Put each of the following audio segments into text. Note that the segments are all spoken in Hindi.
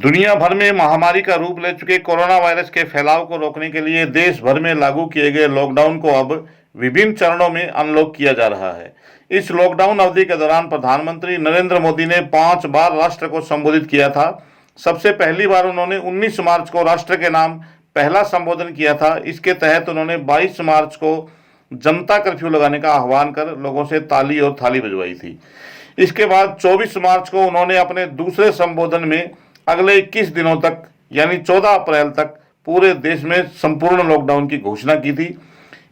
दुनिया भर में महामारी का रूप ले चुके कोरोना वायरस के फैलाव को रोकने के लिए देश भर में लागू किए गए लॉकडाउन को अब विभिन्न चरणों में अनलॉक किया जा रहा है। इस लॉकडाउन अवधि के दौरान प्रधानमंत्री नरेंद्र मोदी ने 5 बार राष्ट्र को संबोधित किया था। सबसे पहली बार उन्होंने 19 मार्च को राष्ट्र के नाम पहला संबोधन किया था। इसके तहत उन्होंने 22 मार्च को जनता कर्फ्यू लगाने का आह्वान कर लोगों से ताली और थाली बजवाई थी। इसके बाद 24 मार्च को उन्होंने अपने दूसरे संबोधन में अगले 21 दिनों तक यानी 14 अप्रैल तक पूरे देश में संपूर्ण लॉकडाउन की घोषणा की थी।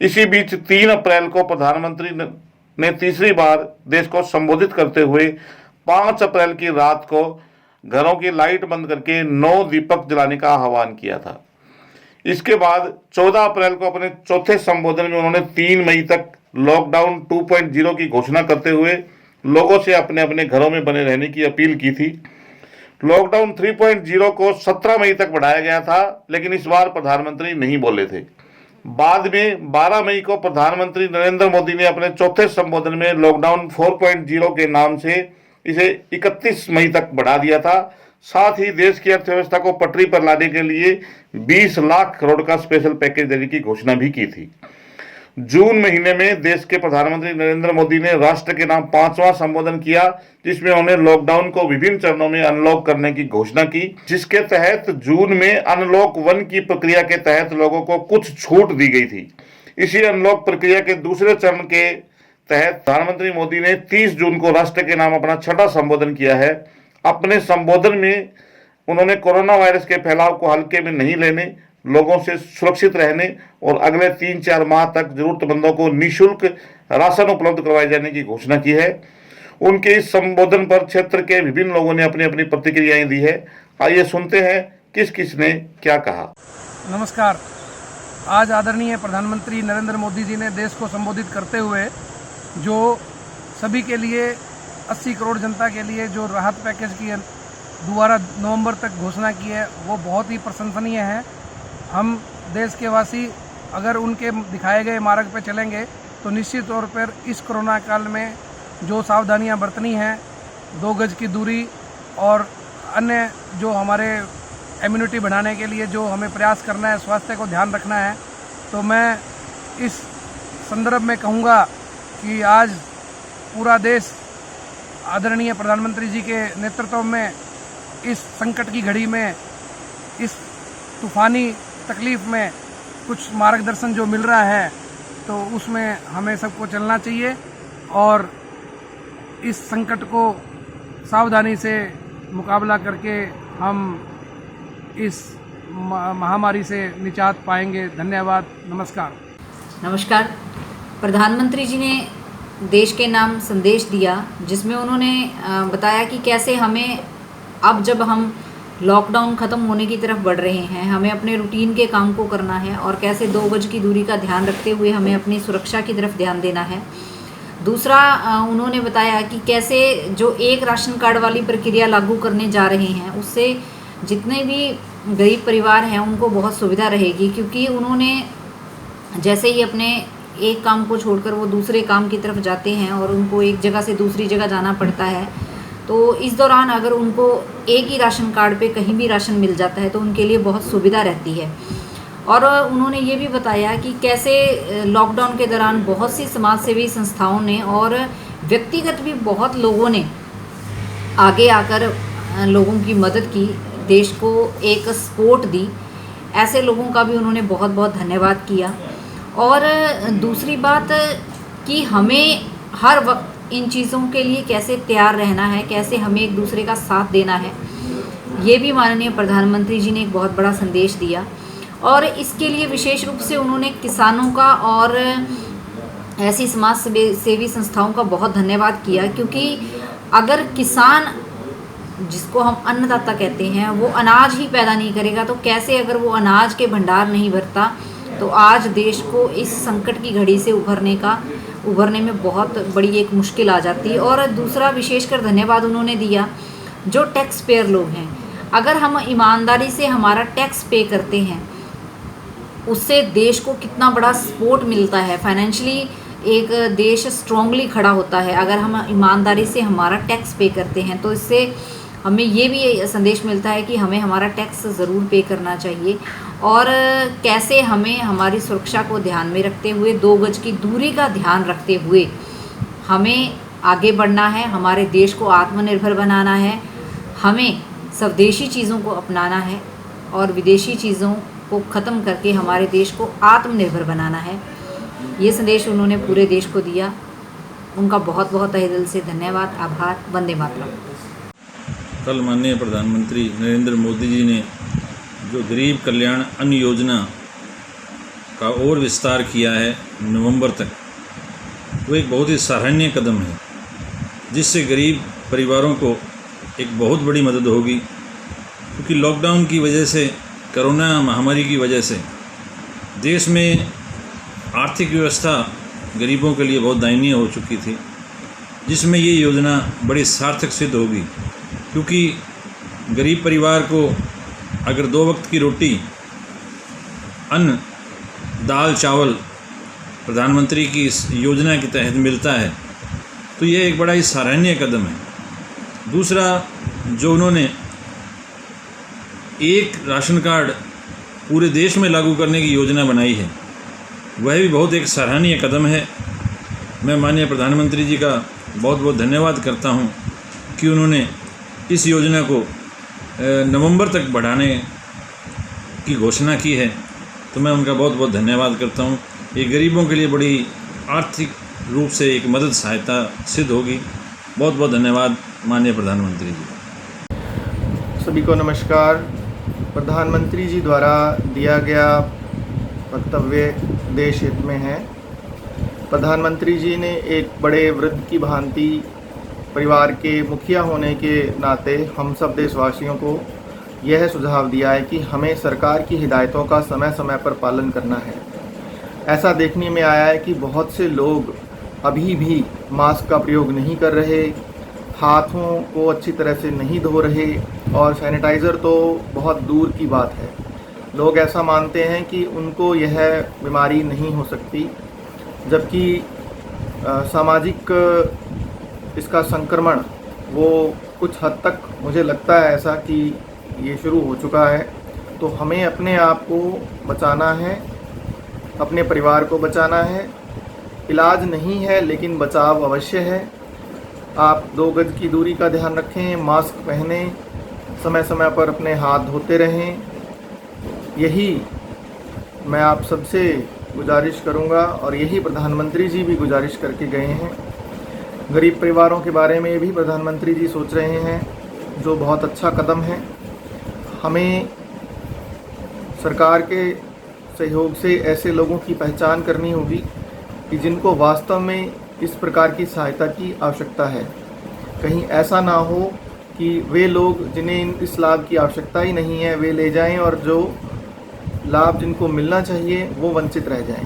इसी बीच 3 अप्रैल को प्रधानमंत्री ने तीसरी बार देश को संबोधित करते हुए 5 अप्रैल की रात को घरों की लाइट बंद करके 9 दीपक जलाने का आह्वान किया था। इसके बाद 14 अप्रैल को अपने चौथे संबोधन में उन्होंने 3 मई तक लॉकडाउन 2.0 की घोषणा करते हुए लोगों से अपने अपने घरों में बने रहने की अपील की थी। लॉकडाउन 3.0 को 17 मई तक बढ़ाया गया था, लेकिन इस बार प्रधानमंत्री नहीं बोले थे। बाद में 12 मई को प्रधानमंत्री नरेंद्र मोदी ने अपने चौथे संबोधन में लॉकडाउन 4.0 के नाम से इसे 31 मई तक बढ़ा दिया था। साथ ही देश की अर्थव्यवस्था को पटरी पर लाने के लिए 20 लाख करोड़ का स्पेशल पैकेज देने की घोषणा भी की थी। जून महीने में देश के प्रधानमंत्री नरेंद्र मोदी ने राष्ट्र के नाम 5वां संबोधन किया, जिसमें उन्होंने लॉकडाउन को विभिन्न चरणों में अनलॉक करने की घोषणा की, जिसके तहत जून में अनलॉक 1 की प्रक्रिया के तहत लोगों को कुछ छूट दी गई थी। इसी अनलॉक प्रक्रिया के दूसरे चरण के तहत प्रधानमंत्री मोदी ने 30 जून को राष्ट्र के नाम अपना 6वां संबोधन किया है। अपने संबोधन में उन्होंने कोरोना वायरस के फैलाव को हल्के में नहीं लेने, लोगों से सुरक्षित रहने और अगले 3-4 माह तक जरूरतमंदों को निःशुल्क राशन उपलब्ध करवाए जाने की घोषणा की है। उनके इस संबोधन पर क्षेत्र के विभिन्न लोगों ने अपनी अपनी प्रतिक्रियाएं दी है। आइए सुनते हैं किस किस ने क्या कहा। नमस्कार। आज आदरणीय प्रधानमंत्री नरेंद्र मोदी जी ने देश को संबोधित करते हुए जो सभी के लिए 80 करोड़ जनता के लिए जो राहत पैकेज की दोबारा नवंबर तक घोषणा की है, वो बहुत ही प्रशंसनीय है। हम देश के वासी अगर उनके दिखाए गए मार्ग पर चलेंगे तो निश्चित तौर पर इस कोरोना काल में जो सावधानियां बरतनी हैं, 2 गज की दूरी और अन्य जो हमारे इम्यूनिटी बढ़ाने के लिए जो हमें प्रयास करना है, स्वास्थ्य को ध्यान रखना है, तो मैं इस संदर्भ में कहूँगा कि आज पूरा देश आदरणीय प्रधानमंत्री जी के नेतृत्व में इस संकट की घड़ी में, इस तूफ़ानी तकलीफ़ में कुछ मार्गदर्शन जो मिल रहा है, तो उसमें हमें सबको चलना चाहिए और इस संकट को सावधानी से मुकाबला करके हम इस महामारी से निजात पाएंगे। धन्यवाद। नमस्कार। प्रधानमंत्री जी ने देश के नाम संदेश दिया, जिसमें उन्होंने बताया कि कैसे हमें अब जब हम लॉकडाउन ख़त्म होने की तरफ बढ़ रहे हैं, हमें अपने रूटीन के काम को करना है और कैसे 2 गज की दूरी का ध्यान रखते हुए हमें अपनी सुरक्षा की तरफ ध्यान देना है। दूसरा, उन्होंने बताया कि कैसे जो एक राशन कार्ड वाली प्रक्रिया लागू करने जा रहे हैं, उससे जितने भी गरीब परिवार हैं उनको बहुत सुविधा रहेगी, क्योंकि उन्होंने जैसे ही अपने एक काम को छोड़कर वो दूसरे काम की तरफ जाते हैं और उनको एक जगह से दूसरी जगह जाना पड़ता है, तो इस दौरान अगर उनको एक ही राशन कार्ड पे कहीं भी राशन मिल जाता है तो उनके लिए बहुत सुविधा रहती है। और उन्होंने ये भी बताया कि कैसे लॉकडाउन के दौरान बहुत सी समाज सेवी संस्थाओं ने और व्यक्तिगत भी बहुत लोगों ने आगे आकर लोगों की मदद की, देश को एक सपोर्ट दी। ऐसे लोगों का भी उन्होंने बहुत बहुत धन्यवाद किया। और दूसरी बात कि हमें हर वक्त इन चीज़ों के लिए कैसे तैयार रहना है, कैसे हमें एक दूसरे का साथ देना है, ये भी माननीय प्रधानमंत्री जी ने एक बहुत बड़ा संदेश दिया। और इसके लिए विशेष रूप से उन्होंने किसानों का और ऐसी समाज सेवी संस्थाओं का बहुत धन्यवाद किया, क्योंकि अगर किसान, जिसको हम अन्नदाता कहते हैं, वो अनाज ही पैदा नहीं करेगा तो कैसे, अगर वो अनाज के भंडार नहीं भरता तो आज देश को इस संकट की घड़ी से उभरने में बहुत बड़ी एक मुश्किल आ जाती है। और दूसरा विशेषकर धन्यवाद उन्होंने दिया जो टैक्स पेयर लोग हैं। अगर हम ईमानदारी से हमारा टैक्स पे करते हैं, उससे देश को कितना बड़ा सपोर्ट मिलता है, फाइनेंशियली एक देश स्ट्रांगली खड़ा होता है। अगर हम ईमानदारी से हमारा टैक्स पे करते हैं तो इससे हमें ये भी संदेश मिलता है कि हमें हमारा टैक्स ज़रूर पे करना चाहिए और कैसे हमें हमारी सुरक्षा को ध्यान में रखते हुए 2 गज की दूरी का ध्यान रखते हुए हमें आगे बढ़ना है, हमारे देश को आत्मनिर्भर बनाना है, हमें स्वदेशी चीज़ों को अपनाना है और विदेशी चीज़ों को ख़त्म करके हमारे देश को आत्मनिर्भर बनाना है। ये संदेश उन्होंने पूरे देश को दिया। उनका बहुत बहुत तहे दिल से धन्यवाद, आभार। वंदे मातरम। कल माननीय प्रधानमंत्री नरेंद्र मोदी जी ने जो गरीब कल्याण अन्न योजना का और विस्तार किया है नवंबर तक, वो एक बहुत ही सराहनीय कदम है, जिससे गरीब परिवारों को एक बहुत बड़ी मदद होगी। क्योंकि लॉकडाउन की वजह से, कोरोना महामारी की वजह से देश में आर्थिक व्यवस्था गरीबों के लिए बहुत दयनीय हो चुकी थी, जिसमें ये योजना बड़ी सार्थक सिद्ध होगी। क्योंकि गरीब परिवार को अगर 2 वक्त की रोटी, अन्न, दाल, चावल प्रधानमंत्री की इस योजना के तहत मिलता है, तो ये एक बड़ा ही सराहनीय कदम है। दूसरा, जो उन्होंने एक राशन कार्ड पूरे देश में लागू करने की योजना बनाई है, वह भी बहुत एक सराहनीय कदम है। मैं माननीय प्रधानमंत्री जी का बहुत बहुत धन्यवाद करता हूं कि उन्होंने इस योजना को नवंबर तक बढ़ाने की घोषणा की है, तो मैं उनका बहुत बहुत धन्यवाद करता हूं। ये गरीबों के लिए बड़ी आर्थिक रूप से एक मदद सहायता सिद्ध होगी। बहुत बहुत धन्यवाद माननीय प्रधानमंत्री जी। सभी को नमस्कार। प्रधानमंत्री जी द्वारा दिया गया वक्तव्य देश हित में है। प्रधानमंत्री जी ने एक बड़े वृद्ध की भांति परिवार के मुखिया होने के नाते हम सब देशवासियों को यह सुझाव दिया है कि हमें सरकार की हिदायतों का समय समय पर पालन करना है। ऐसा देखने में आया है कि बहुत से लोग अभी भी मास्क का प्रयोग नहीं कर रहे, हाथों को अच्छी तरह से नहीं धो रहे और सैनिटाइज़र तो बहुत दूर की बात है। लोग ऐसा मानते हैं कि उनको यह बीमारी नहीं हो सकती, जबकि सामाजिक इसका संक्रमण वो कुछ हद तक मुझे लगता है ऐसा कि ये शुरू हो चुका है। तो हमें अपने आप को बचाना है, अपने परिवार को बचाना है। इलाज नहीं है लेकिन बचाव अवश्य है। आप 2 गज की दूरी का ध्यान रखें, मास्क पहनें, समय समय पर अपने हाथ धोते रहें। यही मैं आप सबसे गुजारिश करूंगा और यही प्रधानमंत्री जी भी गुजारिश करके गए हैं। गरीब परिवारों के बारे में भी प्रधानमंत्री जी सोच रहे हैं, जो बहुत अच्छा कदम है। हमें सरकार के सहयोग से ऐसे लोगों की पहचान करनी होगी कि जिनको वास्तव में इस प्रकार की सहायता की आवश्यकता है। कहीं ऐसा ना हो कि वे लोग जिन्हें इस लाभ की आवश्यकता ही नहीं है वे ले जाएं और जो लाभ जिनको मिलना चाहिए वो वंचित रह जाएं।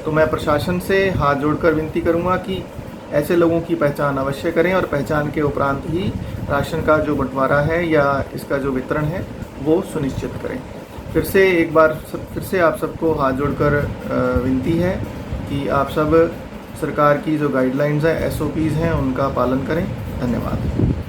तो मैं प्रशासन से हाथ जोड़कर विनती करूंगा कि ऐसे लोगों की पहचान अवश्य करें और पहचान के उपरांत ही राशन का जो बंटवारा है या इसका जो वितरण है वो सुनिश्चित करें। फिर से आप सबको हाथ जोड़कर विनती है कि आप सब सरकार की जो गाइडलाइंस हैं, SOPs हैं, उनका पालन करें। धन्यवाद।